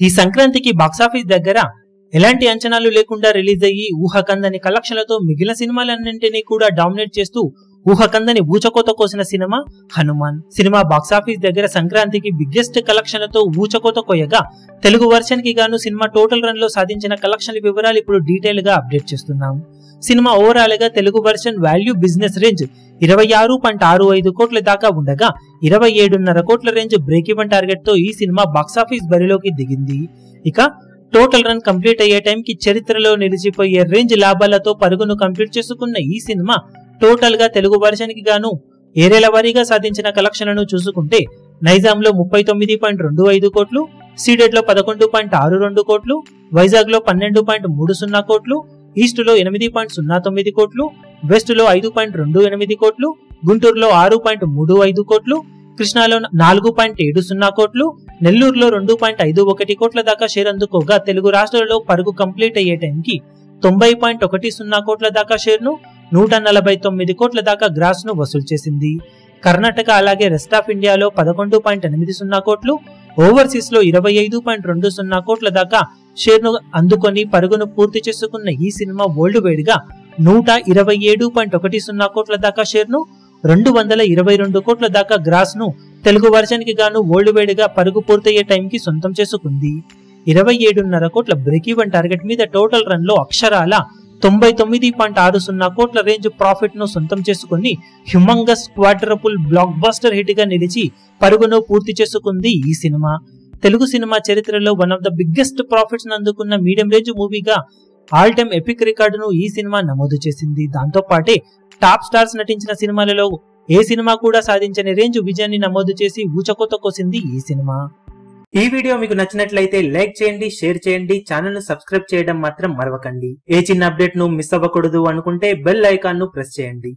ఈ సంక్రాంతికి బాక్సాఫీస్ దగ్గర ఎలాంటి అంచనాలు లేకుండా రిలీజ్ అయ్యి ఊహకందని కలెక్షన్లతో మిగిలిన సినిమాలన్నింటినీ కూడా డామినేట్ చేస్తూ ఊహకందని ఊచకోత కోసిన సినిమా హనుమాన్ సినిమా బాక్సాఫీస్ దగ్గర సంక్రాంతికి బిగ్గెస్ట్ కలెక్షన్లతో ఊచకోత కోయగా తెలుగు వర్షన్ కి గాను సినిమా టోటల్ రన్ లో సాధించిన కలెక్షన్ల వివరాలు ఇప్పుడు డీటెయిల్ గా అప్డేట్ చేస్తున్నాం. సినిమా ఓవరాల్ గా Telugu version value business range 26.65 కోట్ల దాకా ఉండగా 27.5 కోట్ల రేంజ్ బ్రేక్ ఈవెన్ టార్గెట్ తో ఈ సినిమా బాక్సాఫీస్ బరిలోకి దిగింది. ఇక టోటల్ రన్ కంప్లీట్ అయ్యే టైంకి చరిత్రలో నిలిచిపోయే రేంజ్ లాభాలతో పరుగును కంప్లీట్ చేసుకున్న ఈ సినిమా టోటల్ గా తెలుగు వర్షన్ కి గాను ఏరేల వారీగా సాధించిన కలెక్షన్లను చూసుకుంటే నైజాంలో 39.25 కోట్లు, సీడెడ్ లో 11.62 కోట్లు, వైజాగ్ లో 12.30 కోట్లు, ఈస్ట్ లో 8.09 కోట్లు, వెస్ట్ లో 5.28 కోట్లు, గుంటూరులో 6.35 కోట్లు, కృష్ణాలో 4.70 కోట్లు, నెల్లూరులో 2.51 కోట్ల దాకా షేర్ అందుకోగా తెలుగు రాష్ట్రాలలో పరుగు కంప్లీట్ అయ్యే టైంకి 90.10 కోట్ల దాకా షేర్ ను 149 కోట్ల దాకా గ్రాస్ ను వసూలు చేసింది. కర్ణాటక అలాగే రెస్ట్ ఆఫ్ ఇండియాలో 11.80 కోట్లు, ఓవర్సీస్ లో 25.20 కోట్ల దాకా షేర్ ను అందుకొని పరుగును పూర్తి చేసుకున్న ఈ సినిమా వరల్డ్ వైడ్ గా 127.10 కోట్ల దాకా షేర్ ను 222 కోట్ల దాకా గ్రాస్ ను తెలుగు వర్షన్ కి గాను వరల్డ్ వైడ్ గా పరుగు పూర్తయ్యే టైం కి సొంతం చేసుకుంది. 27.5 కోట్ల బ్రేక్ ఈవెన్ టార్గెట్ మీద టోటల్ రన్ లో అక్షరాల 99.60 కోట్ల రేంజ్ ప్రాఫిట్ ను సొంతం చేసుకుని humongous quadruple blockbuster hit గా నిలిచి పరుగును పూర్తి చేసుకుంది ఈ సినిమా. తెలుగు సినిమా చరిత్రలో one of the biggest profits అందుకున్న మీడియం రేంజ్ మూవీగా ఆల్ టైమ్ ఎపిక్ రికార్డును ఈ సినిమా నమోదు చేసింది. దాంతో పాటే టాప్ స్టార్స్ నటించిన సినిమాలలో ఏ సినిమా కూడా సాధించని రేంజ్ విజయాన్ని నమోదు చేసి ఊచకోత కోసింది ఈ సినిమా. ఈ వీడియో మీకు నచ్చినట్లయితే లైక్ చేయండి, షేర్ చేయండి, ఛానల్ ను సబ్స్క్రైబ్ చేయడం మాత్రం మరవకండి. ఏ చిన్న అప్డేట్ ను మిస్ అవ్వకూడదు అనుకుంటే బెల్ ఐకాన్ ను ప్రెస్ చేయండి.